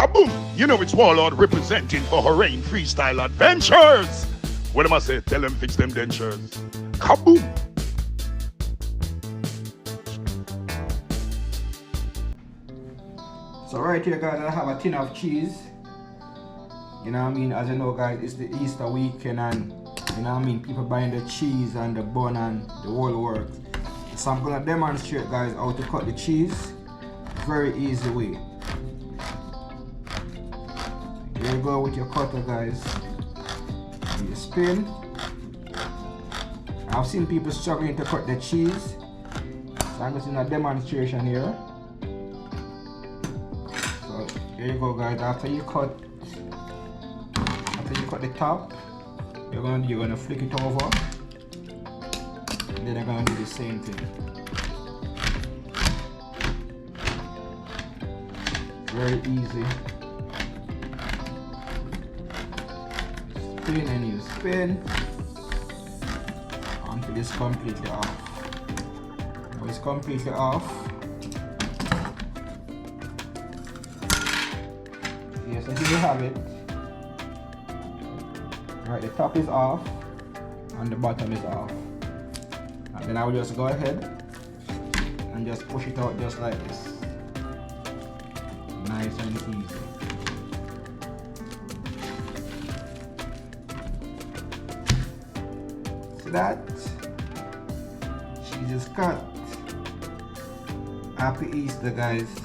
Kaboom! You know it's Warlord representing for Hurrain Freestyle Adventures. What am I say? Tell them fix them dentures. Kaboom! So right here guys, I have a tin of cheese. You know what I mean? As you know guys, it's the Easter weekend and you know what I mean, people buying the cheese and the bun and the whole works. So I'm gonna demonstrate guys how to cut the cheese. Very easy way. Here you go with your cutter guys. You spin. I've seen people struggling to cut the cheese. So I'm just in a demonstration here. So here you go guys, after you cut the top, you're gonna flick it over. And then you're gonna do the same thing. Very easy. Spin and you spin until it's completely off. Now it's completely off. Yes, so here you have it. Right, the top is off and the bottom is off. And then I will just go ahead and just push it out just like this. Nice and easy. See that? Cheese is cut. Happy Easter guys.